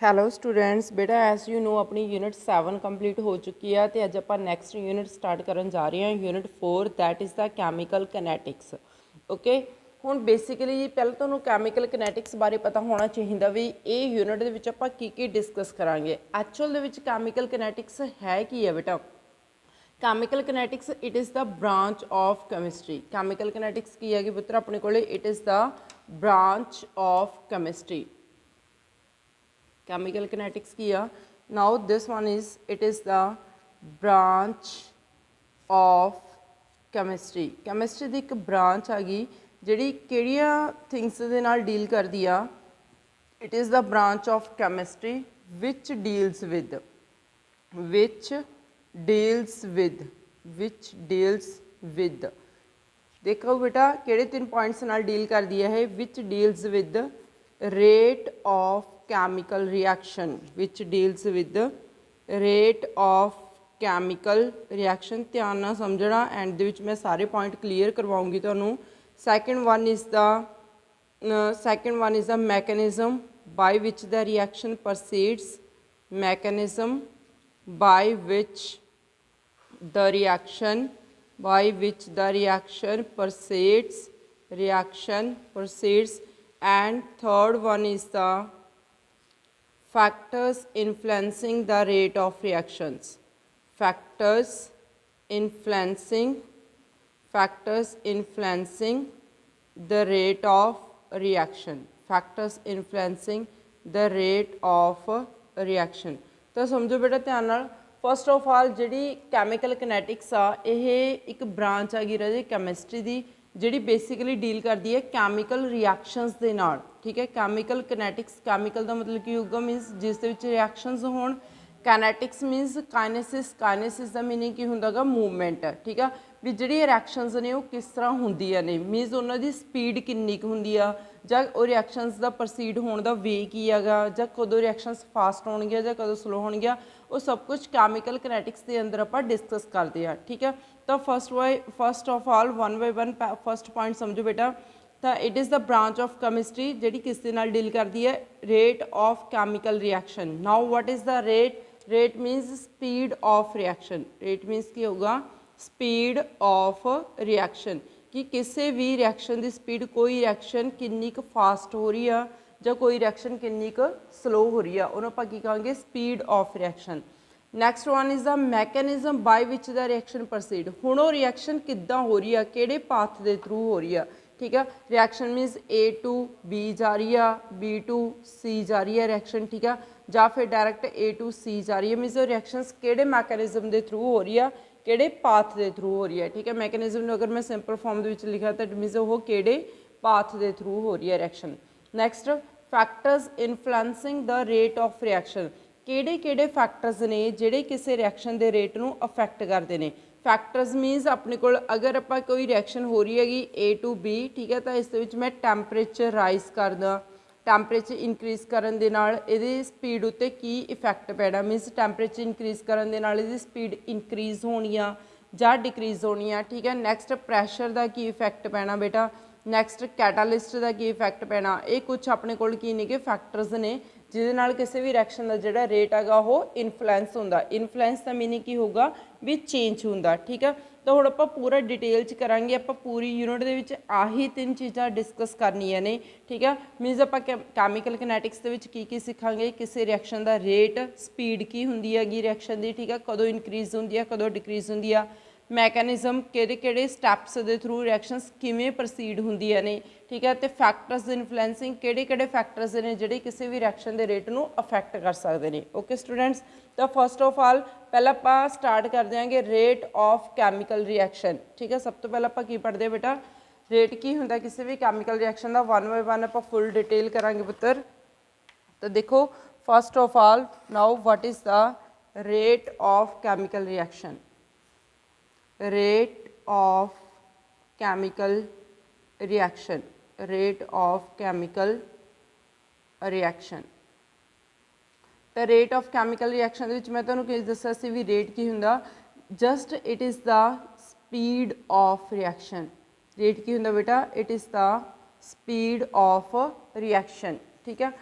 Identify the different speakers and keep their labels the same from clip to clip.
Speaker 1: Hello students, ਬੇਟਾ S you know ਆਪਣੀ unit 7 complete ਹੋ ਚੁੱਕੀ ਆ ਤੇ ਅੱਜ ਆਪਾਂ ਨੈਕਸਟ ਯੂਨਿਟ ਸਟਾਰਟ ਕਰਨ ਜਾ ਰਹੇ ਹਾਂ। Unit 4 that is the chemical kinetics. Okay, ਹੁਣ ਬੇਸਿਕਲੀ ਜੀ ਪਹਿਲਾਂ ਤੁਹਾਨੂੰ ਕੈਮੀਕਲ ਕਨੈਟਿਕਸ ਬਾਰੇ ਪਤਾ ਹੋਣਾ ਚਾਹੀਦਾ ਵੀ ਇਹ ਯੂਨਿਟ ਦੇ ਵਿੱਚ ਆਪਾਂ ਕੀ ਡਿਸਕਸ ਕਰਾਂਗੇ। ਐਕਚੁਅਲ ਦੇ ਵਿੱਚ ਕੈਮੀਕਲ ਕਨੈਟਿਕਸ ਹੈ ਕੀ ਹੈ ਬੇਟਾ? Chemical kinetics it is the branch of chemistry. Chemical kinetics ਕੀ ਹੈਗੀ ਪੁੱਤਰ ਆਪਣੇ ਕੋਲੇ? It is the branch of chemistry. chemical kinetics ਕੀ ਆ? now this one is it is the branch of chemistry। chemistry ਦੀ ਇੱਕ branch ਆ ਗਈ ਜਿਹੜੀ ਕਿਹੜੀਆਂ things ਦੇ ਨਾਲ ਡੀਲ ਕਰਦੀ ਆ? it is the branch of chemistry which deals with ਦੇਖੋ ਬੇਟਾ ਕਿਹੜੇ 3 ਪੁਆਇੰਟਸ ਨਾਲ ਡੀਲ ਕਰਦੀ ਹੈ ਇਹ? which deals with rate of chemical reaction, which deals with the rate of chemical reaction। ਧਿਆਨ ਨਾਲ ਸਮਝਣਾ, ਐਂਡ ਦੇ ਵਿੱਚ ਮੈਂ ਸਾਰੇ ਪੁਆਇੰਟ ਕਲੀਅਰ ਕਰਵਾਉਂਗੀ ਤੁਹਾਨੂੰ। second one is the mechanism by which the reaction proceeds, mechanism by which the reaction proceeds, and third one is the factors influencing the rate of reactions, factors influencing the rate of reaction, ਤਾਂ ਸਮਝੋ ਬੇਟਾ ਧਿਆਨ ਨਾਲ। First of ਆਲ ਜਿਹੜੀ chemical ਕਨੈਟਿਕਸ ਆ ਇਹ ਇੱਕ branch ਹੈਗੀ ਰਾਜੇ ਕੈਮਿਸਟਰੀ ਦੀ ਜਿਹੜੀ ਬੇਸਿਕਲੀ ਡੀਲ ਕਰਦੀ ਹੈ ਕੈਮੀਕਲ ਰਿਐਕਸ਼ਨਸ ਦੇ ਨਾਲ। ਠੀਕ ਹੈ, ਕੈਮੀਕਲ ਕਨੈਟਿਕਸ, ਕੈਮੀਕਲ ਦਾ ਮਤਲਬ ਕੀ ਹੋਊਗਾ? ਮੀਨਸ ਜਿਸ ਦੇ ਵਿੱਚ ਰਿਐਕਸ਼ਨਸ ਹੋਣ। ਕਾਈਨੈਟਿਕਸ ਮੀਨਸ ਕਾਈਨੇਸਿਸ ਦਾ ਮੀਨਿੰਗ ਕੀ ਹੁੰਦਾ ਗਾ? ਮੂਵਮੈਂਟ। ਠੀਕ ਆ, ਵੀ ਜਿਹੜੀਆਂ ਰਿਐਕਸ਼ਨਸ ਨੇ ਉਹ ਕਿਸ ਤਰ੍ਹਾਂ ਹੁੰਦੀਆਂ ਨੇ, ਮੀਨਸ ਉਹਨਾਂ ਦੀ ਸਪੀਡ ਕਿੰਨੀ ਕੁ ਹੁੰਦੀ ਆ, ਜਾਂ ਉਹ ਰਿਐਕਸ਼ਨਸ ਦਾ ਪ੍ਰੋਸੀਡ ਹੋਣ ਦਾ ਵੇ ਕੀ ਹੈਗਾ, ਜਾਂ ਕਦੋਂ ਰਿਐਕਸ਼ਨਸ ਫਾਸਟ ਹੋਣਗੀਆਂ ਜਾਂ ਕਦੋਂ ਸਲੋ ਹੋਣਗੀਆਂ, ਉਹ ਸਭ ਕੁਝ ਕੈਮੀਕਲ ਕਨੈਟਿਕਸ ਦੇ ਅੰਦਰ ਆਪਾਂ ਡਿਸਕਸ ਕਰਦੇ ਹਾਂ। ਠੀਕ ਹੈ, ਤਾਂ first of all 1 by 1 first point ਸਮਝੋ ਬੇਟਾ। ਤਾਂ it is the branch of chemistry ਜਿਹੜੀ ਕਿਸ ਦੇ ਨਾਲ ਡੀਲ ਕਰਦੀ ਹੈ? Rate of chemical reaction. Now what is the rate? Rate means speed of reaction. Rate means ਕੀ ਹੋਊਗਾ? ਸਪੀਡ ਆਫ ਰਿਐਕਸ਼ਨ, ਕਿ ਕਿਸੇ ਵੀ ਰਿਐਕਸ਼ਨ ਦੀ ਸਪੀਡ, ਕੋਈ ਰਿਐਕਸ਼ਨ ਕਿੰਨੀ ਕੁ ਫਾਸਟ ਹੋ ਰਹੀ ਆ ਜਾਂ ਕੋਈ ਰਿਐਕਸ਼ਨ ਕਿੰਨੀ ਕੁ ਸਲੋ ਹੋ ਰਹੀ ਆ, ਉਹਨੂੰ ਆਪਾਂ ਕੀ ਕਹਾਂਗੇ? Speed of reaction. Next one is the mechanism by which the reaction proceed. ਹੁਣ ਉਹ ਰਿਐਕਸ਼ਨ ਕਿੱਦਾਂ ਹੋ ਰਹੀ ਆ, ਕਿਹੜੇ ਪਾਥ ਦੇ ਥਰੂ ਹੋ ਰਹੀ ਆ। ਠੀਕ ਆ, reaction means A to B ਜਾ ਰਹੀ ਆ, B to C ਜਾ ਰਹੀ ਹੈ ਰਿਐਕਸ਼ਨ। ਠੀਕ ਆ, ਜਾਂ ਫਿਰ ਡਾਇਰੈਕਟ A to C ਜਾ ਰਹੀ ਹੈ। ਮੀਨਸ ਉਹ ਰਿਐਕਸ਼ਨਸ ਕਿਹੜੇ ਮੈਕੈਨਿਜ਼ਮ ਦੇ ਥਰੂ ਹੋ ਰਹੀ ਆ, ਕਿਹੜੇ ਪਾਥ ਦੇ ਥਰੂ ਹੋ ਰਹੀ ਹੈ। ਠੀਕ ਹੈ, ਮੈਕੈਨਿਜ਼ਮ ਨੂੰ ਅਗਰ ਮੈਂ ਸਿੰਪਲ ਫਾਰਮ ਦੇ ਵਿੱਚ ਲਿਖਿਆ ਤਾਂ ਮੀਨਸ ਉਹ ਕਿਹੜੇ ਪਾਥ ਦੇ ਥਰੂ ਹੋ ਰਹੀ ਹੈ reaction. Next, factors influencing the rate of reaction. ਕਿਹੜੇ ਫੈਕਟਰਸ ਨੇ ਜਿਹੜੇ ਕਿਸੇ ਰਿਐਕਸ਼ਨ ਦੇ ਰੇਟ ਨੂੰ ਅਫੈਕਟ ਕਰਦੇ ਨੇ? ਫੈਕਟਰਸ ਮੀਨਸ ਆਪਣੇ ਕੋਲ ਅਗਰ ਆਪਾਂ ਕੋਈ ਰਿਐਕਸ਼ਨ ਹੋ ਰਹੀ ਹੈਗੀ A to B, ਠੀਕ ਹੈ, ਤਾਂ ਇਸ ਦੇ ਵਿੱਚ ਮੈਂ ਟੈਂਪਰੇਚਰ ਰਾਈਜ਼ ਕਰਦਾ। ਟੈਂਪਰੇਚਰ ਇਨਕਰੀਜ਼ ਕਰਨ ਦੇ ਨਾਲ ਇਹਦੀ ਸਪੀਡ ਉੱਤੇ ਕੀ ਇਫੈਕਟ ਪੈਣਾ? ਮੀਨਸ ਟੈਂਪਰੇਚਰ ਇਨਕਰੀਜ਼ ਕਰਨ ਦੇ ਨਾਲ ਇਹਦੀ ਸਪੀਡ ਇਨਕਰੀਜ਼ ਹੋਣੀ ਆ ਜਾਂ ਡਿਕਰੀਜ਼ ਹੋਣੀ ਆ। ਠੀਕ ਹੈ, ਨੈਕਸਟ ਪ੍ਰੈਸ਼ਰ ਦਾ ਕੀ ਇਫੈਕਟ ਪੈਣਾ ਬੇਟਾ? ਨੈਕਸਟ ਕੈਟਾਲਿਸਟ ਦਾ ਕੀ ਇਫੈਕਟ ਪੈਣਾ? ਇਹ ਕੁਛ ਆਪਣੇ ਕੋਲ ਕੀ ਨੇਗੇ ਫੈਕਟਰਸ ਨੇ ਜਿਹਦੇ ਨਾਲ ਕਿਸੇ ਵੀ ਰਿਐਕਸ਼ਨ ਦਾ ਜਿਹੜਾ ਰੇਟ ਹੈਗਾ ਉਹ ਇਨਫਲੂਐਂਸ ਹੁੰਦਾ। ਇਨਫਲੂਐਂਸ ਦਾ ਮੀਨਿੰਗ ਕੀ ਹੋਊਗਾ? ਵੀ ਚੇਂਜ ਹੁੰਦਾ। ਠੀਕ ਹੈ, ਤਾਂ ਹੁਣ ਆਪਾਂ ਪੂਰਾ ਡਿਟੇਲ 'ਚ ਕਰਾਂਗੇ। ਆਪਾਂ ਪੂਰੀ ਯੂਨਿਟ ਦੇ ਵਿੱਚ ਆਹੀ 3 ਚੀਜ਼ਾਂ ਡਿਸਕਸ ਕਰਨੀਆਂ ਨੇ। ਠੀਕ ਹੈ, ਮੀਨਸ ਆਪਾਂ ਕੈਮੀਕਲ ਕਨੈਟਿਕਸ ਦੇ ਵਿੱਚ ਕੀ ਸਿੱਖਾਂਗੇ? ਕਿਸੇ ਰਿਐਕਸ਼ਨ ਦਾ ਰੇਟ, ਸਪੀਡ ਕੀ ਹੁੰਦੀ ਹੈਗੀ ਰਿਐਕਸ਼ਨ ਦੀ, ਠੀਕ ਹੈ, ਕਦੋਂ ਇਨਕਰੀਜ਼ ਹੁੰਦੀ ਹੈ, ਕਦੋਂ ਡਿਕਰੀਜ਼ ਹੁੰਦੀ ਆ, ਮੈਕੈਨਿਜ਼ਮ ਕਿਹੜੇ ਸਟੈਪਸ ਦੇ ਥਰੂ ਰਿਐਕਸ਼ਨਸ ਕਿਵੇਂ ਪ੍ਰੋਸੀਡ ਹੁੰਦੀਆਂ ਨੇ। ਠੀਕ ਹੈ, ਅਤੇ ਫੈਕਟਰਸ ਇਨਫਲੂਐਂਸਿੰਗ ਕਿਹੜੇ ਫੈਕਟਰਸ ਨੇ ਜਿਹੜੇ ਕਿਸੇ ਵੀ ਰਿਐਕਸ਼ਨ ਦੇ ਰੇਟ ਨੂੰ ਅਫੈਕਟ ਕਰ ਸਕਦੇ ਨੇ। ਓਕੇ ਸਟੂਡੈਂਟਸ, ਤਾਂ ਫਸਟ ਆਫ ਆਲ ਪਹਿਲਾਂ ਆਪਾਂ ਸਟਾਰਟ ਕਰ ਦਿਆਂਗੇ ਰੇਟ ਆਫ ਕੈਮੀਕਲ ਰਿਐਕਸ਼ਨ। ਠੀਕ ਹੈ, ਸਭ ਤੋਂ ਪਹਿਲਾਂ ਆਪਾਂ ਕੀ ਪੜ੍ਹਦੇ ਹਾਂ ਬੇਟਾ? ਰੇਟ ਕੀ ਹੁੰਦਾ ਕਿਸੇ ਵੀ ਕੈਮੀਕਲ ਰਿਐਕਸ਼ਨ ਦਾ? 1 by 1 ਆਪਾਂ ਫੁੱਲ ਡਿਟੇਲ ਕਰਾਂਗੇ ਪੁੱਤਰ। ਤਾਂ ਦੇਖੋ first of all now what is the rate of chemical reaction? rate of chemical reaction, rate of chemical reaction। ਤਾਂ rate of chemical reaction ਦੇ ਵਿੱਚ ਮੈਂ ਤੁਹਾਨੂੰ ਕੀ ਦੱਸਿਆ ਸੀ ਵੀ ਰੇਟ ਕੀ ਹੁੰਦਾ? just it is the speed of reaction। rate ਕੀ ਹੁੰਦਾ ਬੇਟਾ? it is the speed of reaction। ਠੀਕ ਹੈ,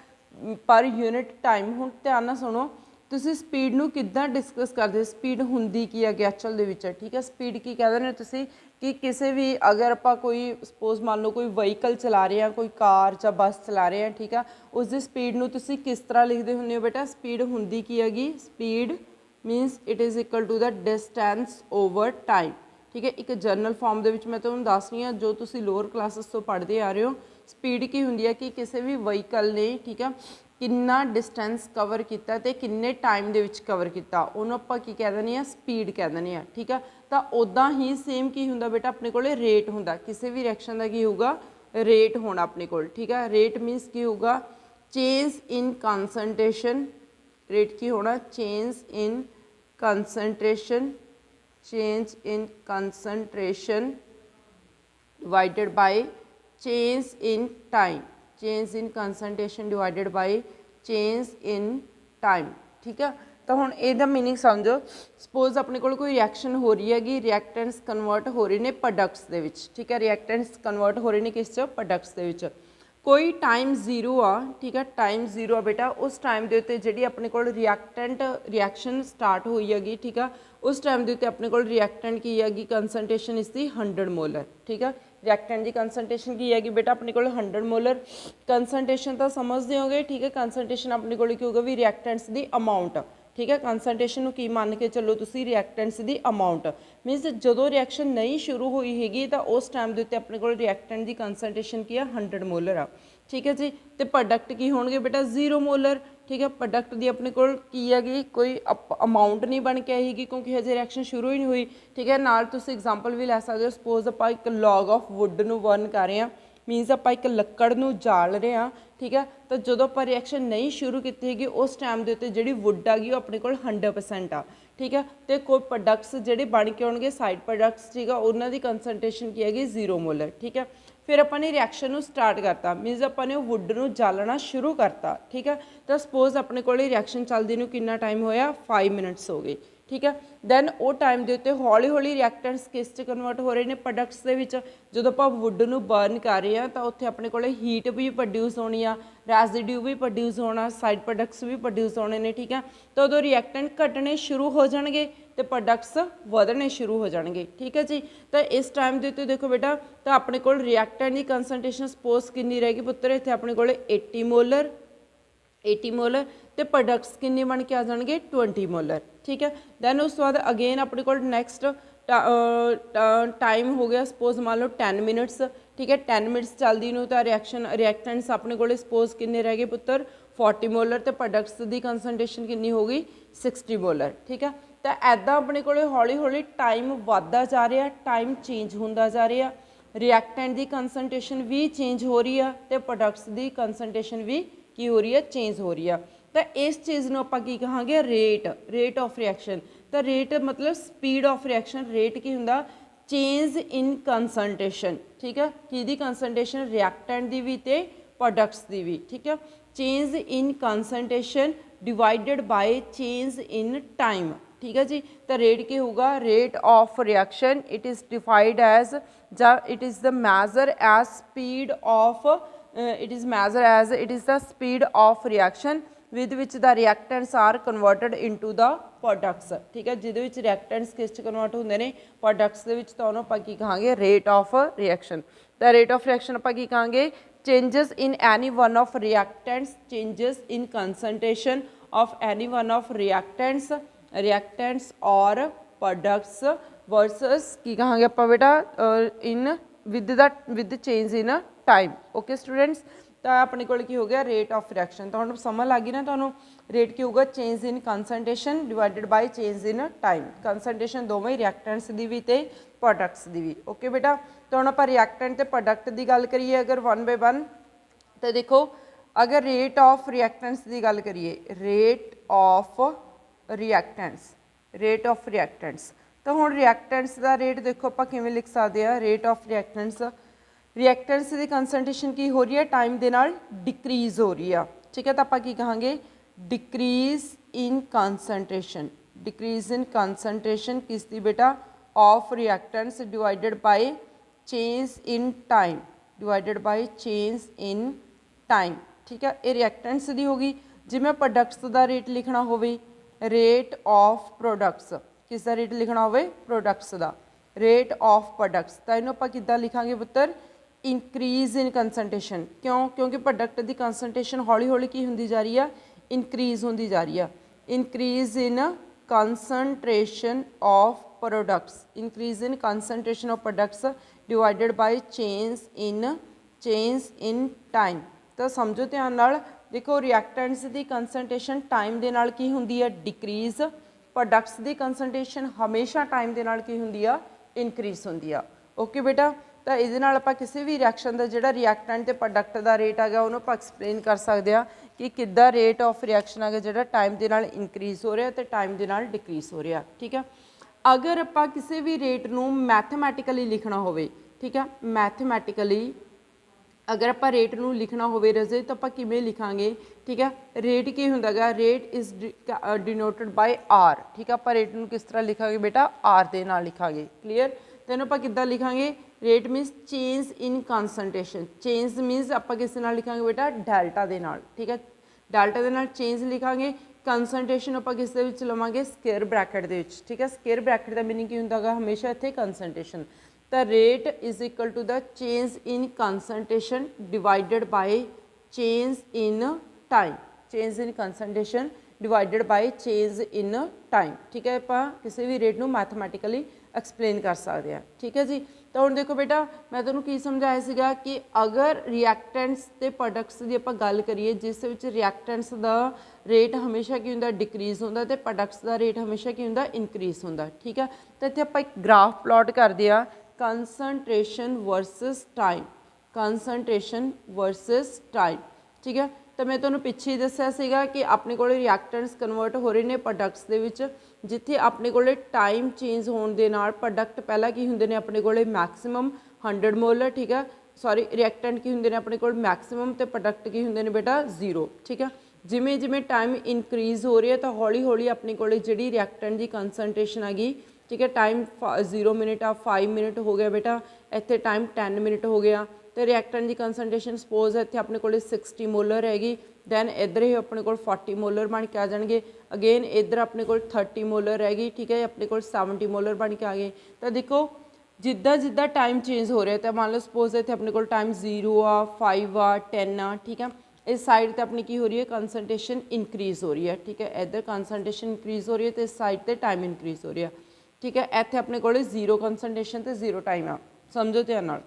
Speaker 1: ਪਰ ਯੂਨਿਟ ਟਾਈਮ। ਹੁਣ ਧਿਆਨ ਨਾਲ ਸੁਣੋ, ਤੁਸੀਂ ਸਪੀਡ ਨੂੰ ਕਿੱਦਾਂ ਡਿਸਕਸ ਕਰਦੇ, ਸਪੀਡ ਹੁੰਦੀ ਕੀ ਹੈ ਐਕਚੁਅਲ ਦੇ ਵਿੱਚ, ਠੀਕ ਹੈ। ਸਪੀਡ ਕੀ ਕਹਿੰਦੇ ਨੇ ਤੁਸੀਂ ਕਿ ਕਿਸੇ ਵੀ ਅਗਰ ਆਪਾਂ ਕੋਈ ਸਪੋਜ਼ ਮੰਨ ਲਓ ਕੋਈ ਵਹੀਕਲ ਚਲਾ ਰਹੇ ਹਾਂ, ਕੋਈ ਕਾਰ ਜਾਂ ਬੱਸ ਚਲਾ ਰਹੇ ਹਾਂ, ਠੀਕ ਆ, ਉਸ ਦੀ ਸਪੀਡ ਨੂੰ ਤੁਸੀਂ ਕਿਸ ਤਰ੍ਹਾਂ ਲਿਖਦੇ ਹੁੰਦੇ ਹੋ ਬੇਟਾ? ਸਪੀਡ ਹੁੰਦੀ ਕੀ ਹੈਗੀ? Speed means it is equal to the distance over time, ਠੀਕ ਹੈ। ਇੱਕ ਜਨਰਲ ਫਾਰਮ ਦੇ ਵਿੱਚ ਮੈਂ ਤੁਹਾਨੂੰ ਦੱਸ ਰਹੀ ਹਾਂ, ਜੋ ਤੁਸੀਂ ਲੋਅਰ ਕਲਾਸਿਸ ਤੋਂ ਪੜ੍ਹਦੇ ਆ ਰਹੇ ਹੋ। ਸਪੀਡ ਕੀ ਹੁੰਦੀ ਹੈ ਕਿ ਕਿਸੇ ਵੀ ਵਹੀਕਲ ਨੇ, ਠੀਕ ਆ, ਕਿੰਨਾ ਡਿਸਟੈਂਸ ਕਵਰ ਕੀਤਾ ਤੇ ਕਿੰਨੇ ਟਾਈਮ ਦੇ ਵਿੱਚ ਕਵਰ ਕੀਤਾ, ਉਹਨੂੰ ਆਪਾਂ ਕੀ ਕਹਿ ਦਿੰਦੇ ਹਾਂ? ਸਪੀਡ ਕਹਿ ਦਿੰਦੇ ਹਾਂ, ਠੀਕ ਆ। ਤਾਂ ਉੱਦਾਂ ਹੀ ਸੇਮ ਕੀ ਹੁੰਦਾ ਬੇਟਾ? ਆਪਣੇ ਕੋਲ ਰੇਟ ਹੁੰਦਾ, ਕਿਸੇ ਵੀ ਰਿਐਕਸ਼ਨ ਦਾ ਕੀ ਹੋਊਗਾ? ਰੇਟ ਹੋਣਾ ਆਪਣੇ ਕੋਲ, ਠੀਕ ਆ। ਰੇਟ ਮੀਨਸ ਕੀ ਹੋਊਗਾ? Change in ਕੰਸਨਟ੍ਰੇਸ਼ਨ। ਰੇਟ ਕੀ ਹੋਣਾ? Change in concentration, change in concentration divided by change in time, change in concentration divided by change in time, ठीक है। तो हुण ਇਹਦਾ मीनिंग समझो, सपोज अपने कोल कोई रिएक्शन हो रही हैगी, रिएक्टेंट्स कन्वर्ट हो रहे ने प्रोडक्ट्स दे विच, ठीक है। रिएक्टेंट्स कन्वर्ट हो रहे ने किस च? प्रोडक्ट्स दे विच। कोई टाइम जीरो आ, ठीक है, टाइम जीरो आ बेटा, उस टाइम के उत्ते जिहड़ी अपने कोल रिएक्टेंट रिएक्शन स्टार्ट हुई हैगी, ठीक है, उस टाइम के उत्ते अपने कोल रिएक्टेंट की हैगी? कंसनट्रेशन इसकी 100 मोलर, ठीक है। रिएक्टेंट की कंसनट्रेशन की हैगी बेटा अपने कोल? 100 मोलर। कंसनट्रेशन तो समझते होगे, ठीक है। कंसनट्रेशन अपने कोल की होगा भी रिएक्टेंट्स की अमाउंट, ठीक है। कंसनट्रेशन ਨੂੰ ਕੀ ਮੰਨ ਕੇ ਚੱਲੋ ਤੁਸੀਂ? ਰਿਐਕਟੈਂਟਸ ਦੀ ਅਮਾਊਂਟ। ਮੀਨਸ ਜਦੋਂ ਰਿਐਕਸ਼ਨ ਨਹੀਂ ਸ਼ੁਰੂ ਹੋਈ ਹੈਗੀ ਤਾਂ ਉਸ ਟਾਈਮ ਦੇ ਉੱਤੇ ਆਪਣੇ ਕੋਲ ਰਿਐਕਟੈਂਟ ਦੀ ਕੰਸਨਟ੍ਰੇਸ਼ਨ ਕੀ ਆ? 100 ਮੋਲਰ ਆ, ਠੀਕ ਹੈ ਜੀ। ਤੇ ਪ੍ਰੋਡਕਟ ਕੀ ਹੋਣਗੇ ਬੇਟਾ? 0 ਮੋਲਰ, ਠੀਕ ਹੈ। ਪ੍ਰੋਡਕਟ ਦੀ ਆਪਣੇ ਕੋਲ ਕੀ ਹੈਗੀ? ਕੋਈ ਅਮਾਊਂਟ ਨਹੀਂ ਬਣ ਕੇ ਆਏਗੀ ਕਿਉਂਕਿ ਹਜੇ ਰਿਐਕਸ਼ਨ ਸ਼ੁਰੂ ਹੀ ਨਹੀਂ ਹੋਈ, ਠੀਕ ਹੈ। ਨਾਲ ਤੁਸੀਂ ਐਗਜ਼ਾਮਪਲ ਵੀ ਲੈ ਸਕਦੇ ਹੋ, ਸਪੋਜ਼ ਆਪਾਂ ਇੱਕ ਲੌਗ ਆਫ ਵੁੱਡ ਨੂੰ ਬਰਨ ਕਰ ਰਹੇ ਹਾਂ, ਮੀਨਸ ਆਪਾਂ ਇੱਕ ਲੱਕੜ ਨੂੰ ਜਾਲ ਰਹੇ ਹਾਂ, ਠੀਕ ਹੈ। ਤਾਂ ਜਦੋਂ ਆਪਾਂ ਰਿਐਕਸ਼ਨ ਨਹੀਂ ਸ਼ੁਰੂ ਕੀਤੀ ਹੈਗੀ ਉਸ ਟਾਈਮ ਦੇ ਉੱਤੇ ਜਿਹੜੀ ਵੁੱਡ ਆ ਗਈ ਉਹ ਆਪਣੇ ਕੋਲ 100% ਆ, ਠੀਕ ਹੈ। ਤੇ ਕੋਈ ਪ੍ਰੋਡਕਟਸ ਜਿਹੜੇ ਬਣ ਕੇ ਆਉਣਗੇ ਸਾਈਡ ਪ੍ਰੋਡਕਟਸ, ਠੀਕ ਆ, ਉਹਨਾਂ ਦੀ ਕੰਸਨਟ੍ਰੇਸ਼ਨ ਕੀ ਹੈਗੀ? 0 ਮੋਲਰ, ਠੀਕ ਹੈ। ਫਿਰ ਆਪਾਂ ਨੇ ਰਿਐਕਸ਼ਨ ਨੂੰ ਸਟਾਰਟ ਕਰਤਾ, ਮੀਨਸ ਆਪਾਂ ਨੇ ਉਹ ਵੁੱਡ ਨੂੰ ਜਾਲਣਾ ਸ਼ੁਰੂ ਕਰਤਾ, ਠੀਕ ਹੈ। ਤਾਂ ਸਪੋਜ਼ ਆਪਣੇ ਕੋਲ ਰਿਐਕਸ਼ਨ ਚੱਲਦੀ ਨੂੰ ਕਿੰਨਾ ਟਾਈਮ ਹੋਇਆ? 5 ਮਿੰਟਸ ਹੋ ਗਏ, ਠੀਕ ਹੈ। ਦੈਨ ਉਹ ਟਾਈਮ ਦੇ ਉੱਤੇ ਹੌਲੀ ਹੌਲੀ ਰਿਐਕਟੈਂਟਸ ਕਿਸ 'ਚ ਕਨਵਰਟ ਹੋ ਰਹੇ ਨੇ? ਪ੍ਰੋਡਕਟਸ ਦੇ ਵਿੱਚ। ਜਦੋਂ ਆਪਾਂ ਵੁੱਡ ਨੂੰ ਬਰਨ ਕਰ ਰਹੇ ਹਾਂ ਤਾਂ ਉੱਥੇ ਆਪਣੇ ਕੋਲ ਹੀਟ ਵੀ ਪ੍ਰੋਡਿਊਸ ਹੋਣੀ ਆ, ਰੈਜ਼ੀਡਿਊ ਵੀ ਪ੍ਰੋਡਿਊਸ ਹੋਣਾ, ਸਾਈਡ ਪ੍ਰੋਡਕਟਸ ਵੀ ਪ੍ਰੋਡਿਊਸ ਹੋਣੇ ਨੇ, ਠੀਕ ਹੈ। ਤਾਂ ਉਦੋਂ ਰਿਐਕਟੈਂਟ ਘਟਣੇ ਸ਼ੁਰੂ ਹੋ ਜਾਣਗੇ ਤੇ ਪ੍ਰੋਡਕਟਸ ਵਧਣੇ ਸ਼ੁਰੂ ਹੋ ਜਾਣਗੇ, ਠੀਕ ਹੈ ਜੀ। ਤਾਂ ਇਸ ਟਾਈਮ ਦੇ ਉੱਤੇ ਦੇਖੋ ਬੇਟਾ, ਤਾਂ ਆਪਣੇ ਕੋਲ ਰਿਐਕਟੈਂਟ ਦੀ ਕੰਸਨਟ੍ਰੇਸ਼ਨ ਸਪੋਜ਼ ਕਿੰਨੀ ਰਹੇਗੀ ਪੁੱਤਰ? ਇੱਥੇ ਆਪਣੇ ਕੋਲ 80 ਮੋਲਰ, 80 ਮੋਲਰ, ਤੇ ਪ੍ਰੋਡਕਟਸ ਕਿੰਨੇ ਬਣ ਕੇ ਆ ਜਾਣਗੇ? 20 ਮੋਲਰ, ਠੀਕ ਹੈ। ਦੈਨ ਉਸ ਤੋਂ ਬਾਅਦ ਅਗੇਨ ਆਪਣੇ ਕੋਲ ਨੈਕਸਟ ਟਾਈਮ ਹੋ ਗਿਆ ਸਪੋਜ਼ ਮੰਨ ਲਓ 10 ਮਿੰਟਸ, ਠੀਕ ਹੈ। 10 ਮਿੰਟਸ ਚੱਲਦੀ ਨੂੰ ਤਾਂ ਰਿਐਕਟੈਂਟਸ ਆਪਣੇ ਕੋਲ ਸਪੋਜ਼ ਕਿੰਨੇ ਰਹਿ ਗਏ ਪੁੱਤਰ? 40 ਮੋਲਰ, ਤੇ ਪ੍ਰੋਡਕਟਸ ਦੀ ਕੰਸਨਟ੍ਰੇਸ਼ਨ ਕਿੰਨੀ ਹੋ ਗਈ? 60 ਮੋਲਰ, ਠੀਕ ਹੈ। ਤਾਂ ਇੱਦਾਂ ਆਪਣੇ ਕੋਲ ਹੌਲੀ ਹੌਲੀ ਟਾਈਮ ਵੱਧਦਾ ਜਾ ਰਿਹਾ, ਟਾਈਮ ਚੇਂਜ ਹੁੰਦਾ ਜਾ ਰਿਹਾ, ਰਿਐਕਟੈਂਟ ਦੀ ਕੰਸਨਟ੍ਰੇਸ਼ਨ ਵੀ ਚੇਂਜ ਹੋ ਰਹੀ ਆ ਤੇ ਪ੍ਰੋਡਕਟਸ ਦੀ ਕੰਸਨਟ੍ਰੇਸ਼ਨ ਵੀ ਕੀ ਹੋ ਰਹੀ ਹੈ? ਚੇਂਜ ਹੋ ਰਹੀ ਆ। ਤਾਂ ਇਸ ਚੀਜ਼ ਨੂੰ ਆਪਾਂ ਕੀ ਕਹਾਂਗੇ? Rate, rate of reaction. ਤਾਂ ਰੇਟ ਮਤਲਬ ਸਪੀਡ ਆਫ ਰਿਐਕਸ਼ਨ। ਰੇਟ ਕੀ ਹੁੰਦਾ? ਚੇਂਜ ਇਨ ਕੰਸਨਟ੍ਰੇਸ਼ਨ, ਠੀਕ ਹੈ। ਕਿਹਦੀ ਕੰਸਨਟ੍ਰੇਸ਼ਨ? ਰਿਐਕਟੈਂਟ ਦੀ ਵੀ ਤੇ ਪ੍ਰੋਡਕਟਸ ਦੀ ਵੀ, ਠੀਕ ਹੈ। Change in concentration divided by change in time, ठीक है जी। तो रेट की होगा? Rate of reaction it is defined as ਜਾਂ it is the measure as speed of it is measure as it is the speed of reaction with which the reactants are converted into the products, ठीक है। जिहदे विच reactants किस च convert होंदे ने? Products दे विच। तो ਉਹਨੂੰ ਆਪਾਂ ਕੀ ਕਹਾਂਗੇ? Rate of reaction. तो रेट ऑफ रिएक्शन ਆਪਾਂ ਕੀ ਕਹਾਂਗੇ? Changes in any one of reactants, changes in concentration of any one of reactants और प्रोडक्ट्स वर्सस की कहांगे आप बेटा? In with change in time, okay students. तो अपने को की हो गया? Rate of reaction. तो हम समझ लग गई ना तो रेट की होगा? Change in concentration divided by change in time. Concentration दोवें रिएक्टेंट्स की भी ते प्रोडक्ट्स की भी, ओके बेटा। तो हम आप रिएक्टेंट ते प्रोडक्ट की गल करिए अगर वन बाय वन, तो देखो अगर रेट ऑफ रिएक्टेंट्स की गल करिए, rate of reactants, rate of reactants. तो हुण रिएक्टेंट्स का रेट देखो आप किवें लिख सकते हैं? रेट ऑफ रिएक्टेंट्स, रिएक्टेंट्स की कंसनट्रेशन की हो रही है? टाइम के नाल डिक्रीज़ हो रही है, ठीक है। तो आप की कहांगे? Decrease in concentration, decrease in concentration किसकी बेटा? Of reactants divided by change in time, divided by change in time, ठीक है, ये रिएक्टेंट्स दी होगी। जिवें प्रोडक्ट्स का रेट लिखना होवे, रेट ऑफ प्रोडक्ट्स, किस दा रेट लिखना होवे, प्रोडक्ट्स का रेट ऑफ प्रोडक्ट्स, तो इन्हों आपां किद्दां लिखांगे पुत्तर, इंक्रीज इन कंसनट्रेशन। क्यों? क्योंकि प्रोडक्ट की कंसनट्रेशन हौली हौली की होंदी जा रही है, इंक्रीज होंदी जा रही है। Increase in concentration of products, increase in concentration of products divided by change in time. तो समझो ध्यान नाल, देखो रिएक्टेंट्स की कंसनट्रेशन टाइम के नाल की होंदी है, डिक्रीज। प्रोडक्ट्स की कंसनट्रेशन हमेशा टाइम के नाल की होंदी है, इंक्रीज होंदी है। ओके बेटा, तो ये आपां किसी भी रिएक्शन का जिहड़ा रिएक्टेंट ते प्रोडक्ट का रेट आ गया उन्होंने आपां एक्सप्लेन कर सकते हैं कि किद्दां रेट ऑफ रिएक्शन आ गया जिहड़ा टाइम के नाल इंक्रीज हो रहा तो टाइम के नाल डिक्रीज हो रहा। ठीक है, अगर आपां किसी भी रेट नूं मैथमैटिकली लिखना होवे, ठीक है, मैथमैटिकली अगर आप रेट नूं लिखना होवे रजे तो आप किवें लिखांगे। ठीक है, रेट की हुंदा गा, rate is denoted by r. ठीक है, आप रेट नूं किस तरह लिखांगे बेटा, आर दे नाल लिखांगे। क्लीयर, तो इहनूं आप किद्दां लिखांगे, rate means change in concentration. Change means आप किस नाल लिखांगे बेटा, डेल्टा दे नाल। ठीक है, डेल्टा दे नाल चेंज लिखांगे। कंसनट्रेशन आप किस दे विच लवांगे, स्केयर ब्रैकेट दे विच। ठीक है, स्केयर ब्रैकेट का मीनिंग की हुंदा गा, हमेशा इत्थे concentration. The rate is equal to the change in concentration divided by change in time, change in concentration divided by change in time। ठीक है, आप किसी भी रेट नूं मैथमैटिकली एक्सप्लेन कर सकते हैं। ठीक है जी, तो हुण देखो बेटा मैं तुहानूं की समझाया सीगा कि अगर रिएक्टेंट्स ते प्रोडक्ट्स की आपां गल करिए जिस विच रिएक्टेंट्स का रेट हमेशा की हुंदा, डिक्रीज हुंदा, ते प्रोडक्ट्स का रेट हमेशा की हुंदा, इंक्रीज हुंदा। ठीक है, तो इत्थे आपां एक ग्राफ प्लॉट करदे आ, concentration versus time, concentration versus time. ठीक है, तो मैं तुहानूं पिछे ही दस्सिया सीगा कि अपने कोल रिएक्टेंट्स कन्वर्ट हो रहे हैं प्रोडक्ट्स दे विच, जिथे अपने कोल टाइम चेंज होने दे नाल प्रोडक्ट पहला की हुंदे ने अपने कोल मैक्सिमम 100 मोल। ठीक है, सॉरी रिएक्टेंट की हुंदे ने अपने कोल मैक्सिमम, तो प्रोडक्ट की हुंदे ने बेटा 0। ठीक है, जिमें जिमें टाइम इंक्रीज हो रही है तो हौली हौली अपने कोल जिहड़ी रिएक्टेंट की कंसनट्रेशन आ गई। ठीक है, टाइम 0 मिनट आ 5 मिनट हो गया बेटा, इत्थे टाइम 10 मिनट हो गया। तो रिएक्टेंट की कंसनट्रेशन सपोज इत्थे अपने कोल 60 मोलर हैगी, दैन इधर ही अपने कोल 40 मोलर बन के आ जाएंगे। अगेन इधर अपने कोल 30 मोलर हैगी। ठीक है, अपने कोल 70 मोलर बन के आ गए। तो देखो जिद्दां जिद्दां टाइम चेंज हो रहा है, तो मान लो सपोज इत्थे अपने कोल टाइम 0 आ 5 आ 10 आ। ठीक है, इस साइड पर अपनी की हो रही है, कंसनट्रेशन इंक्रीज हो रही है। ठीक है, इधर कंसनट्रेशन इंक्रीज हो रही है, तो इस साइड पर टाइम इंक्रीज हो रही है। ठीक है, इत्थे अपने कोल 0 कंसनट्रेशन तो 0 टाइम आ। समझो ध्यान नाल,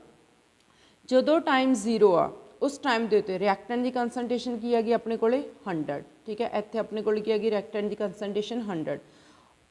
Speaker 1: जदों टाइम 0 आ उस टाइम के उत्ते रिएक्टेंट की कंसनट्रेशन की हैगी अपने कोले 100। ठीक है, इत्थे अपने कोल की हैगी रिएक्टेंट की कंसनट्रेशन 100।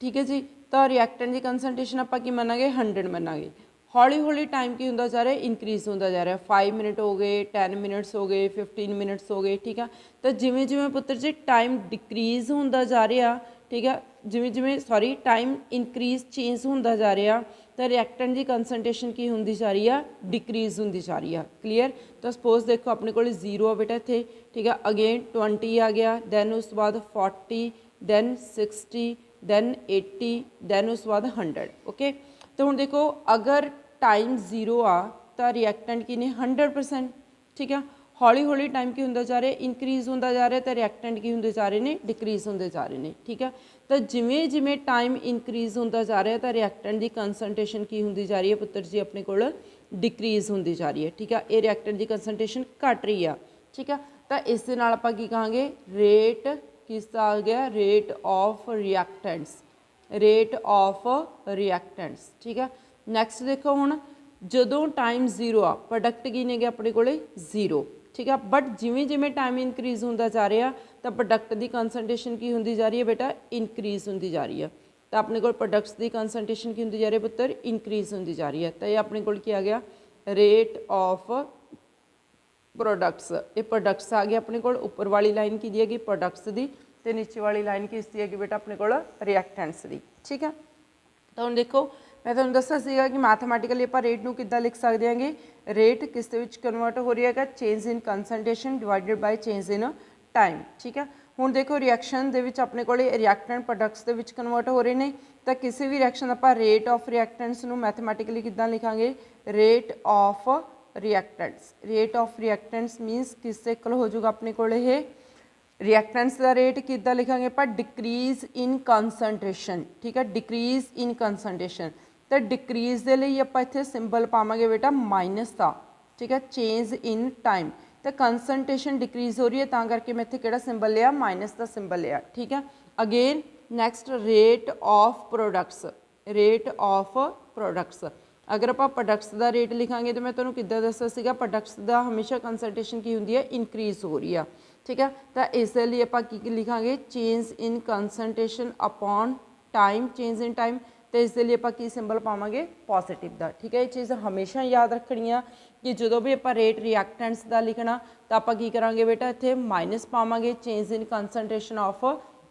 Speaker 1: ठीक है जी, तो रिएक्टेंट की कंसनट्रेशन आपां की मनांगे 100 मनांगे। हौली हौली टाइम की हुंदा जा रहा है, इंक्रीज होंदा जा रहा है। 5 मिनट हो गए, 10 मिनट्स हो गए, 15 मिनट्स हो गए। ठीक है, तो जिमें जिमें पुत्र जी टाइम डिक्रीज होंदा जा रहा, ठीक है, जिमें जिमें सॉरी टाइम इंक्रीज चेंज होंदा जा रहा, तो रिएक्टेंट की कंसनट्रेशन की होंदी जा रही है, डिक्रीज होंदी जा रही है। क्लीयर, तो सपोज देखो अपने को 0 आ बेटा इत्थे। ठीक है, अगेन 20 आ गया, दैन उस बाद 40, दैन 60, दैन 80, दैन उस बाद 100। ओके, तो हुण देखो अगर टाइम 0 आ तो रिएक्टेंट की ने 100%। ठीक है, हौली हौली टाइम की होंदा जा रहा है, इंक्रीज होंदा जा रहा है, तो रिएक्टेंट की होंदे जा रहे हैं, डिक्रीज होंदे जा रहे हैं। ठीक है, तो जिमें जिमें टाइम इंक्रीज होंदा जा रहा है तो रिएक्टेंट की कंसनट्रेशन की होंदी जा रही है पुत्र जी अपने कोल डिक्रीज होंदी जा रही है। ठीक है, ये रिएक्टेंट की कंसनट्रेशन घट रही है। ठीक है, तो इस दे नाल आपां की कहांगे, रेट किसका आ गया, rate of reactants, rate of reactants. ठीक है, नैक्सट देखो हुण जदों टाइम 0 आ प्रोडक्ट की ने अपने कोले 0। ठीक है, बट जिमें जिमें टाइम इंक्रीज होंदा जा रहा तो प्रोडक्ट की कंसनट्रेशन की होंदी जा रही है बेटा, इंक्रीज होंदी जा रही है। तो अपने को प्रोडक्ट्स की कंसनट्रेशन की होंदी जा रही है पुत्र, इंक्रीज होंदी जा रही है। तो ये अपने को क्या आ गया, रेट ऑफ प्रोडक्ट्स। ये प्रोडक्ट्स आ गया अपने को, ऊपर वाली लाइन की दी हैगी प्रोडक्ट्स की, तो नीचे वाली लाइन किसकी हैगी बेटा अपने को रिएक्टेंट्स की। ठीक है, तो हुण देखो मैं तुहानूं दस्सिया सीगा कि मैथमैटिकली आपां रेट नूं किद्दां लिख सकदे हांगे, रेट किस दे विच कन्वर्ट हो रही है, change in concentration divided by change in time. ठीक है, हुण देखो रिएक्शन दे विच अपने कोले reactant products they which convert हो रहे हैं, तो किसी भी रिएक्शन आपां रेट ऑफ रिएक्टेंट्स नूं मैथमैटिकली किद्दां लिखांगे, rate of reactants. Rate of reactants means किस से इक्वल हो जाऊगा अपने को रिएक्टेंट्स का रेट कितना लिखांगे आप डिक्रीज इन कंसनट्रेशन। ठीक है, डिक्रीज इन कंसनट्रेशन। तो डिक्रीज के लिए आप इत्थे सिंबल पावांगे बेटा माइनस का। ठीक है, चेंज इन टाइम। तो कंसनट्रेशन डिक्रीज हो रही है तां करके मैं इत्थे किहड़ा सिंबल लिया माइनस का सिंबल लिया। ठीक है, again next rate of products. Rate of products अगर आप प्रोडक्ट्स का रेट लिखांगे तो मैं तुहानूं किद्दां दस्सिया सीगा प्रोडक्ट्स का हमेशा कंसनट्रेशन की हुंदी है इंक्रीज हो रही है। ठीक है, तो इसलिए आप की लिखांगे change in concentration upon time, change in time. तो इसलिए आप की सिंबल पावांगे पॉजिटिव का। ठीक है, ये चीज़ हमेशा याद रखनी है कि जो भी आप रेट रिएक्टेंट्स का लिखना तो आप की करांगे बेटा इत्थे माइनस पावांगे change in concentration of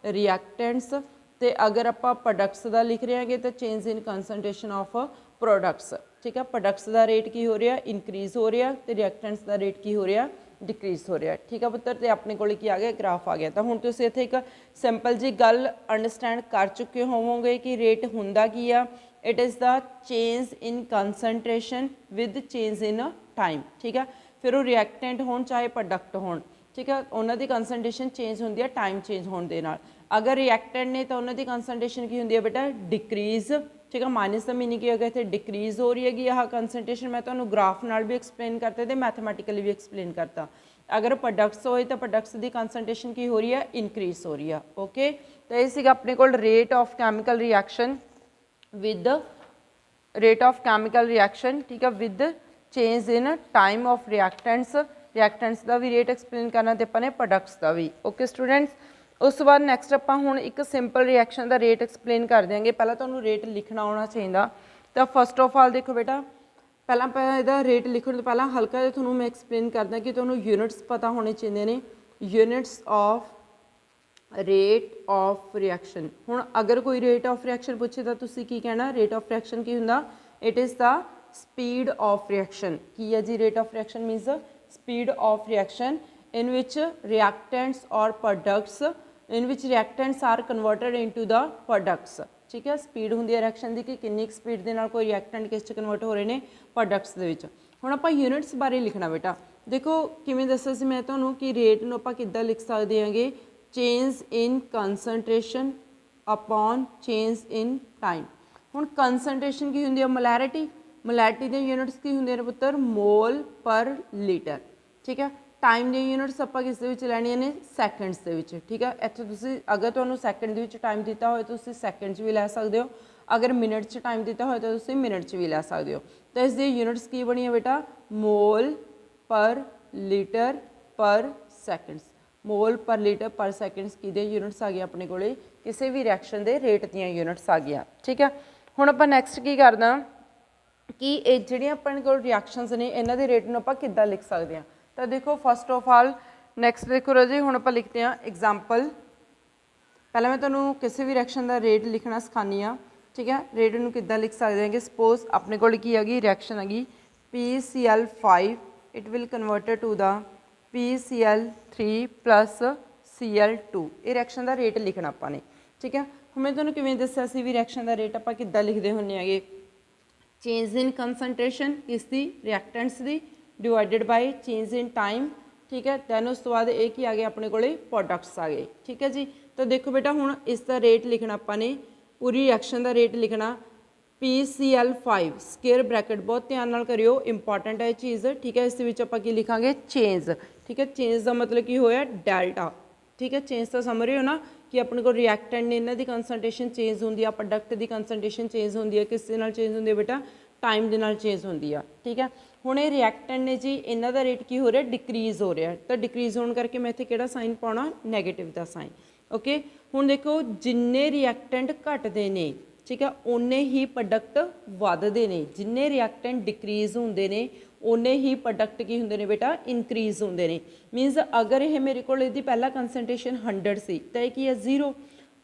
Speaker 1: reactants. तो अगर आप प्रोडक्ट्स का लिख रहे हैं तो change in concentration of products. ठीक है, प्रोडक्ट्स का रेट की हो रहा इंक्रीज हो रहा तो रिएक्टेंट्स का रेट की हो रहा डिक्रीज हो रहा। ठीक है पुत्र, तो अपने को आ गया ग्राफ आ गया। तो हुण तुसीं इत्थे एक सिंपल जी गल अंडरस्टैंड कर चुके होवोगे कि रेट हुंदा की आ, it is the change in concentration with change in time. ठीक है, फिर वो रिएक्टेंट होण चाहे प्रोडक्ट होण। ठीक है, उन्हों की कंसनट्रेशन चेंज होंदी है टाइम चेंज होने दे नाल। अगर रिएक्टेंट ने तो उन्हों की कंसनट्रेशन की होंदी है बेटा डिक्रीज। ठीक है, माइनस का मीनिंग की हो गया इतने डिक्रीज हो रही हैगी आह कंसनट्रेशन। मैं तो ग्राफ नाल भी एक्सप्लेन करता तो मैथमैटिकली भी एक्सप्लेन करता। अगर प्रोडक्ट्स होए तो प्रोडक्ट्स की कंसनट्रेशन की हो रही है इंक्रीज हो रही है। ओके, तो ये अपने को rate of chemical reaction with rate of chemical reaction. ठीक है, with change in time of reactants. Reactants का भी रेट एक्सप्लेन करना तो अपने प्रोडक्ट्स का भी। ओके स्टूडेंट्स, उस तो बाद नैक्सट आप हुण एक सिंपल रिएक्शन का रेट एक्सप्लेन कर देंगे। पहला तो रेट लिखना आना चाहिए। तो फस्ट ऑफ ऑल देखो बेटा, पहला आप इसका रेट लिखने तो पहला हल्का जिहा तुहानूं मैं एक्सप्लेन करदा कि तुहानूं यूनिट्स पता होने चाहिए ने। Units of rate of reaction. हुण अगर कोई रेट ऑफ रिएक्शन पूछे तो तुसीं की कहना, रेट ऑफ रिएक्शन की हुंदा it is the speed of reaction. की है जी rate of reaction means speed of reaction in which reactants और products in which reactants are converted into the products. ठीक है, स्पीड होंदी है रिएक्शन की कि कितनी स्पीड के नाल कोई रिएक्टेंट किस च कन्वर्ट हो रहे हैं प्रोडक्ट्स दे विच। हुण आपां यूनिट्स बारे लिखना बेटा। देखो किवें दस्सिया सी मैं तुहानूं कि रेट नूं आपां किद्दां लिख सकदे हांगे change in concentration upon change in time. हुण कंसनट्रेशन की हुंदी है मोलैरिटी। मोलैरिटी दी यूनिट्स की हुंदियां ने पुत्तर मोल पर लीटर। ठीक है, टाइम दी यूनिट्स आपां किस दे विच लैणियां ने सैकेंड्स दे विच। ठीक है, इत्थे तुसीं अगर तुहानूं सैकेंड दे विच टाइम दिता होए तो तुसीं सैकेंड च भी लै सकदे हो। अगर मिनट च टाइम दिता होए तो तुसीं मिनट च भी लै सकदे हो। तो इस दी यूनिट्स की बनी है बेटा मोल पर लीटर पर सैकेंड्स। मोल पर लीटर पर सैकेंड्स की दे यूनिट्स आ गई अपने को किसी भी रिएक्शन के रेट दियां यूनिट्स आ गई। ठीक है, हुण आपां नैक्सट की करना कि जिहड़ियां अपने को रिएक्शनस ने इन्हां दे रेट नूं आपां किद्दां लिख सकदे हां। तो देखो फस्ट ऑफ ऑल नैक्सट देखो राजे हुण आपां लिखते हैं एग्जाम्पल। पहले मैं तुहानूं किसी भी रिएक्शन का रेट लिखना सिखानी हाँ। ठीक है, रेट नूं किद्दां लिख सकते हैं कि सपोज अपने को की हैगी रिएक्शन हैगी PCl5 it will converted to the PCl3 plus Cl2। ये रिएक्शन का रेट लिखना आपां ने। ठीक है, हुण मैं तुहानूं किवें दस्सिया सी भी रिएक्शन का रेट आपां किद्दां लिखदे हुंदे हैगे चेंज इन कंसनट्रेशन किसकी रिएक्टेंट्स की divided by change in time. ठीक है, दैन उस तो बाद एक ही आ गया अपने को प्रोडक्ट्स आ गए। ठीक है जी, तो देखो बेटा हुण इसका रेट लिखना आपां ने पूरी रिएक्शन का रेट लिखना PCl5 स्केयर ब्रैकेट बहुत ध्यान नाल करियो इंपॉर्टेंट है चीज़। ठीक है, इस विच आपां की लिखांगे चेंज। ठीक है, चेंज का मतलब की होया डेल्टा। ठीक है, चेंज तो समझ रहे हो ना कि अपने को रिएक्टेंट ने इन्हां दी कंसनट्रेशन चेंज होंदी है, प्रोडक्ट की कंसनट्रेशन चेंज होंदी है, किस नाल चेंज होंदी है बेटा टाइम के नाल चेंज होंदी है। ठीक है, हुण ये रिएक्टेंट ने जी इन्हां दा रेट की हो रहा डिक्रीज हो रहा है। तो डिक्रीज होने करके मैं इत्थे किहड़ा साइन पाउणा नैगेटिव का साइन। ओके, हुण देखो जिन्ने रिएक्टेंट घटदे ने ठीक है उन्ने ही प्रोडक्ट वधदे ने। जिन्ने रिएक्टेंट डिक्रीज होंदे ने उन्ने ही प्रोडक्ट की होंदे ने बेटा इनक्रीज होंदे ने। मीनस अगर ये मेरे को पहला कंसनट्रेशन 100 सी तो यह की है 0।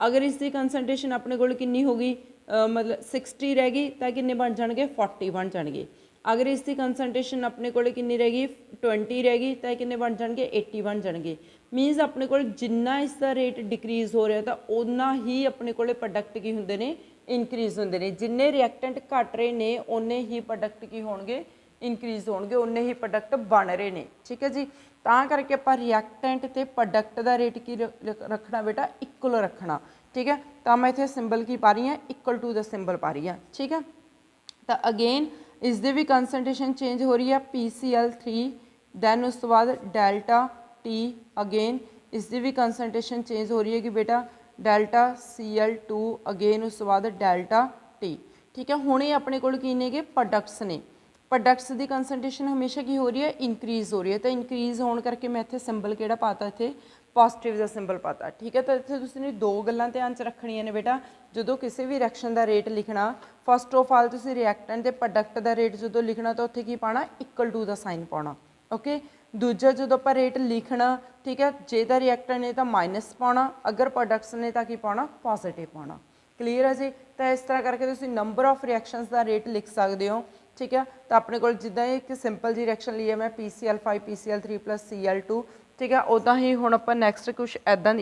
Speaker 1: अगर इसकी कंसनट्रेशन अपने को कितनी होगी मतलब 60 रह गई तो किन्ने बन जाएंगे 40 बन जाएंगे। अगर इसकी कंसनट्रेशन अपने को कितनी रहेगी 20 रहेगी तो किन्ने बन जाएंगे 80 बन जाएंगे। मीनस अपने को जिन्ना इसका रेट डिक्रीज हो रहा तो उन्ना ही अपने को प्रोडक्ट की होंदे ने इनक्रीज होंदे ने। जिन्ने रिएक्टेंट घट रहे ने उन्ने ही प्रोडक्ट की होणगे ਇਨਕਰੀਜ਼ ਹੋਣਗੇ ਉਨੇ ਹੀ ਪ੍ਰੋਡਕਟ ਬਣ ਰਹੇ ਨੇ। ਠੀਕ ਹੈ ਜੀ, ਤਾਂ ਕਰਕੇ ਆਪਾਂ ਰਿਐਕਟੈਂਟ ਤੇ ਪ੍ਰੋਡਕਟ ਦਾ ਰੇਟ ਕੀ ਰੱਖਣਾ ਬੇਟਾ, ਇਕੁਅਲ ਰੱਖਣਾ। ਠੀਕ ਹੈ, ਤਾਂ ਮੈਂ ਇੱਥੇ ਸਿੰਬਲ ਕੀ ਪਾ ਰਹੀ ਹਾਂ, ਇਕੁਅਲ ਟੂ ਦਾ ਸਿੰਬਲ ਪਾ ਰਹੀ ਹਾਂ। ਠੀਕ ਹੈ, ਤਾਂ ਅਗੇਨ ਇਸ ਦੇ ਵੀ ਕੰਸਨਟ੍ਰੇਸ਼ਨ ਚੇਂਜ ਹੋ ਰਹੀ ਹੈ PCl3, ਦੈਨ ਉਸ ਤੋਂ ਬਾਅਦ ਡੈਲਟਾ T, ਅਗੇਨ ਇਸ ਦੀ ਵੀ ਕੰਸਨਟ੍ਰੇਸ਼ਨ ਚੇਂਜ ਹੋ ਰਹੀ ਹੈ ਕਿ ਬੇਟਾ ਡੈਲਟਾ Cl2, ਅਗੇਨ ਉਸ ਤੋਂ ਬਾਅਦ ਡੈਲਟਾ T। ਠੀਕ ਹੈ, ਹੁਣ ਇਹ ਆਪਣੇ ਕੋਲ ਕੀ ਨੇਗੇ, ਪ੍ਰੋਡਕਟਸ ਨੇ। ਪ੍ਰੋਡਕਟਸ ਦੀ ਕੰਸਨਟ੍ਰੇਸ਼ਨ ਹਮੇਸ਼ਾ ਕੀ ਹੋ ਰਹੀ ਹੈ, ਇਨਕਰੀਜ਼ ਹੋ ਰਹੀ ਹੈ। ਤਾਂ ਇਨਕਰੀਜ਼ ਹੋਣ ਕਰਕੇ ਮੈਂ ਇੱਥੇ ਸਿੰਬਲ ਕਿਹੜਾ ਪਾਤਾ, ਇੱਥੇ ਪੋਜ਼ਿਟਿਵ ਦਾ ਸਿੰਬਲ ਪਾਤਾ। ਠੀਕ ਹੈ, ਤਾਂ ਇੱਥੇ ਤੁਸੀਂ ਨੇ ਦੋ ਗੱਲਾਂ ਧਿਆਨ 'ਚ ਰੱਖਣੀਆਂ ਨੇ ਬੇਟਾ, ਜਦੋਂ ਕਿਸੇ ਵੀ ਰਿਐਕਸ਼ਨ ਦਾ ਰੇਟ ਲਿਖਣਾ, ਫਸਟ ਆਫ ਆਲ ਤੁਸੀਂ ਰਿਐਕਟੈਂਟ ਤੇ ਪ੍ਰੋਡਕਟ ਦਾ ਰੇਟ ਜਦੋਂ ਲਿਖਣਾ ਤਾਂ ਉੱਥੇ ਕੀ ਪਾਉਣਾ, ਇਕੁਅਲ ਟੂ ਦਾ ਸਾਈਨ ਪਾਉਣਾ। ਓਕੇ, ਦੂਜਾ ਜਦੋਂ ਆਪਾਂ ਰੇਟ ਲਿਖਣਾ, ਠੀਕ ਹੈ, ਜੇ ਤਾਂ ਰਿਐਕਟੈਂਟ ਨੇ ਤਾਂ ਮਾਈਨਸ ਪਾਉਣਾ, ਅਗਰ ਪ੍ਰੋਡਕਟਸ ਨੇ ਤਾਂ ਕੀ ਪਾਉਣਾ, ਪੋਜ਼ਿਟਿਵ ਪਾਉਣਾ। ਕਲੀਅਰ ਹੈ ਜੀ, ਤਾਂ ਇਸ ਤਰ੍ਹਾਂ ਕਰਕੇ ਤੁਸੀਂ number of reactions the rate ਲਿਖ ਸਕਦੇ ਹੋ। ਠੀਕ ਹੈ, ਤਾਂ ਆਪਣੇ ਕੋਲ ਜਿੱਦਾਂ ਇੱਕ ਸਿੰਪਲ ਜੀ ਰਿਐਕਸ਼ਨ ਲਈ ਹੈ ਮੈਂ PCl5 PCl3 + Cl2। ਠੀਕ ਹੈ, ਉੱਦਾਂ ਹੀ ਹੁਣ ਆਪਾਂ ਨੈਕਸਟ ਕੁਛ ਇੱਦਾਂ